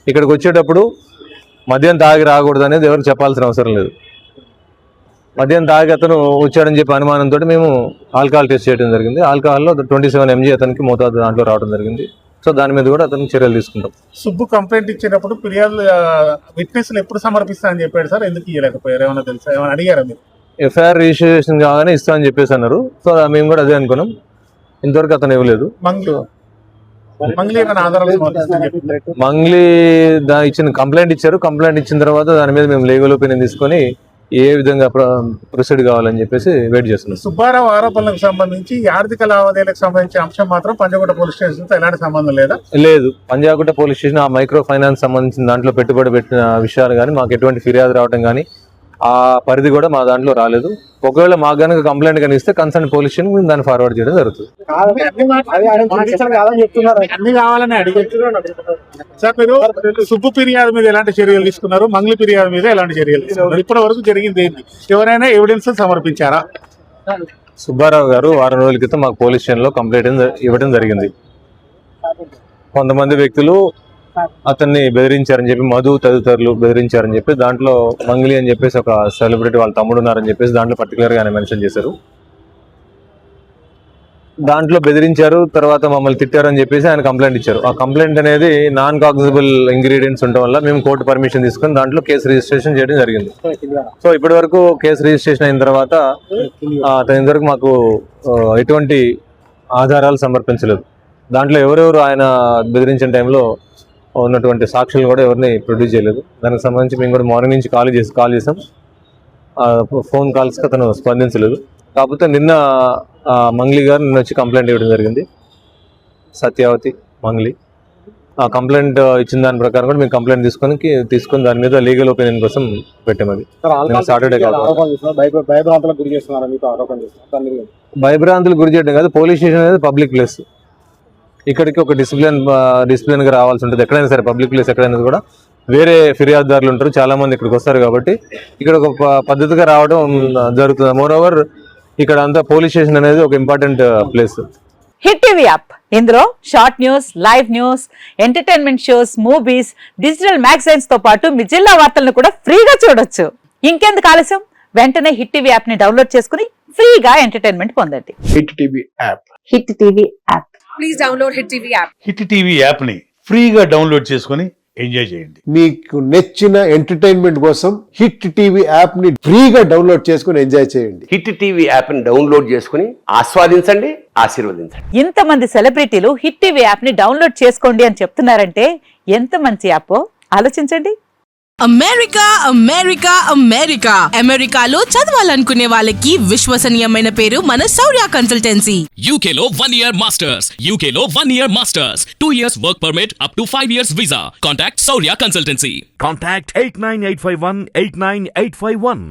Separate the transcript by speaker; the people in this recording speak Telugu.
Speaker 1: ఇక్కడికి వచ్చేటప్పుడు మద్యం తాగి రాకూడదు అనేది ఎవరికి చెప్పాల్సిన అవసరం లేదు. మద్యం తాగి అతను వచ్చాడని చెప్పి అనుమానంతో మేము ఆల్కహాల్ టెస్ట్ చేయడం జరిగింది. ఆల్కహాల్లో 27 mg అతనికి మోతాదు దాంట్లో రావడం జరిగింది. సో దాని మీద కూడా అతనికి చర్యలు తీసుకుంటాం.
Speaker 2: సుబ్బు కంప్లైంట్ ఇచ్చేటప్పుడు ఫిర్యాదు విట్నెస్లు ఎప్పుడు సమర్పిస్తా అని చెప్పాడు సార్, ఎందుకు ఇవ్వలేకపోయారు? ఏమైనా తెలుసా, ఏమైనా అడిగారా మీరు?
Speaker 1: ఎఫ్ఐఆర్ రిజిస్ట్రేషన్ కాగానే ఇస్తా అని చెప్పేసి అన్నారు. సో మేము కూడా అదే అనుకున్నాం. ఇంతవరకు అతను ఇవ్వలేదు.
Speaker 2: మంగ్లీ ఏమైనా ఆధారాలు సమర్పిస్తా అని చెప్పారు?
Speaker 1: మంగ్లీ ఇచ్చిన కంప్లైంట్ ఇచ్చారు. కంప్లైంట్ ఇచ్చిన తర్వాత దాని మీద మేము లీగల్ ఒపీనియన్ తీసుకొని ఏ విధంగా ప్రొసీడ్ కావాలని చెప్పేసి వెయిట్ చేస్తున్నాం.
Speaker 2: సుబ్బారావు ఆరోపణలకు సంబంధించి ఆర్థిక లావాదేవీలకు సంబంధించిన అంశం మాత్రం పంజాగుట్ట పోలీస్ స్టేషన్ తో ఎలాంటి సంబంధం లేదా?
Speaker 1: లేదు, పంజాగుట్ట పోలీస్ స్టేషన్ ఆ మైక్రో ఫైనాన్స్ సంబంధించిన దాంట్లో పెట్టుబడి పెట్టిన విషయాలు కానీ మాకు ఎటువంటి ఫిర్యాదు రావడం కానీ ఆ పరిధి కూడా మా దాంట్లో రాలేదు. ఒకవేళ మాకు కనుక కంప్లైంట్ కానీ ఇస్తే కన్సర్న్ పోలీస్ స్టేషన్ మేము దాన్ని ఫార్వర్డ్ చేయడం జరుగుతుంది.
Speaker 2: అన్ని కావాలని అడిగారు సార్. మీరు సుబ్బు ఫిర్యాదు మీద ఎలాంటి చర్యలు తీసుకున్నారు? మంగ్లీ ఫిర్యాదు మీద ఎలాంటి చర్యలు తీసుకున్నారు? ఇప్పటి వరకు జరిగింది ఏంటి? ఎవరైనా ఎవిడెన్స్ సమర్పించారా?
Speaker 1: సుబ్బారావు గారు 6 రోజుల క్రితం మాకు పోలీస్ స్టేషన్లో కంప్లైంట్ ఇవ్వడం జరిగింది. కొంతమంది వ్యక్తులు అతన్ని బెదిరించారని చెప్పి, మధు తదితరులు బెదిరించారని చెప్పి, దాంట్లో మంగ్లీ అని చెప్పేసి ఒక సెలబ్రిటీ వాళ్ళ తమ్ముడు ఉన్నారని చెప్పేసి దాంట్లో పర్టికులర్గా ఆయన మెన్షన్ చేశారు. దాంట్లో బెదిరించారు, తర్వాత మమ్మల్ని తిట్టారని చెప్పేసి ఆయన కంప్లైంట్ ఇచ్చారు. ఆ కంప్లైంట్ అనేది నాన్ కాగ్నిజబుల్ ఇంగ్రీడియంట్స్ ఉండడం వల్ల మేము కోర్టు పర్మిషన్ తీసుకొని దాంట్లో కేసు రిజిస్ట్రేషన్ చేయడం జరిగింది. సో ఇప్పటి వరకు కేసు రిజిస్ట్రేషన్ అయిన తర్వాత అతని ఇంతవరకు మాకు ఎటువంటి ఆధారాలు సమర్పించలేదు. దాంట్లో ఎవరెవరు ఆయన బెదిరించిన టైంలో ఉన్నటువంటి సాక్షులు కూడా ఎవరిని ప్రొడ్యూస్ చేయలేదు. దానికి సంబంధించి మేము కూడా మార్నింగ్ నుంచి కాల్ చేసాం. ఫోన్ కాల్స్కి అతను స్పందించలేదు. కాకపోతే నిన్న మంగ్లీ గారు నిన్న వచ్చి కంప్లైంట్ ఇవ్వడం జరిగింది. సత్యావతి మంగ్లీ ఆ కంప్లైంట్ ఇచ్చిన దాని ప్రకారం కూడా మేము కంప్లైంట్ తీసుకొని దాని మీద లీగల్ ఒపీనియన్ కోసం పెట్టాం. అది సాటర్డే భయభ్రాంతులు గురి చేయడం కాదు. పోలీస్ స్టేషన్ అనేది పబ్లిక్ ప్లేస్. ఇక్కడికి ఒక డిసిప్లిన్గా రావాల్సి ఉంటుంది. ఎక్కడైనా సరే పబ్లిక్ ప్లేస్ ఎక్కడైనా కూడా వేరే ఫిర్యాదుదారులు ఉంటారు, చాలా మంది ఇక్కడికి వస్తారు. కాబట్టి ఇక్కడ ఒక పద్ధతిగా రావడం జరుగుతుంది. మోరోవర్ ఇక్కడ అంతా పోలీస్ స్టేషన్ అనేది ఒక important place.
Speaker 3: Hit TV app, ఇందులో short news, live news, entertainment shows, movies, digital magazines తో పాటు మీ జిల్లా వార్తలను కూడా ఫ్రీగా చూడొచ్చు. ఇంకెందుకు ఆలస్యం, వెంటనే హిట్ టీవీ యాప్ ని డౌన్లోడ్ చేసుకుని ఫ్రీగా ఎంటర్టైన్మెంట్ పొందండి.
Speaker 4: Hit TV app.
Speaker 3: Hit TV app.
Speaker 5: Please download hit TV app.
Speaker 4: Hit TV app ని ఫ్రీగా డౌన్లోడ్ చేసుకొని ఎంజాయ్ చేయండి.
Speaker 6: మీకు నచ్చిన ఎంటర్టైన్మెంట్ కోసం హిట్ టీవీ యాప్ ని ఫ్రీగా డౌన్లోడ్ చేసుకుని ఎంజాయ్ చేయండి.
Speaker 7: హిట్ టీవీ యాప్ ని డౌన్లోడ్ చేసుకుని ఆస్వాదించండి, ఆశీర్వదించండి.
Speaker 3: ఇంతమంది సెలబ్రిటీలు హిట్ టీవీ యాప్ ని డౌన్లోడ్ చేసుకోండి అని చెప్తున్నారంటే ఎంత మంచి యాప్ ఆలోచించండి.
Speaker 5: అమెరికా అమెరికా అమెరికా అమెరికాలో చదవాలనుకునే వాళ్ళకి విశ్వసనీయమైన పేరు మన శౌర్య కన్సల్టెన్సీ.
Speaker 8: UK లో 1 year masters. UK లో 1 year masters. 2 years work permit up to 5 years visa. Contact Saurya Consultancy.
Speaker 9: Contact 89851 89851.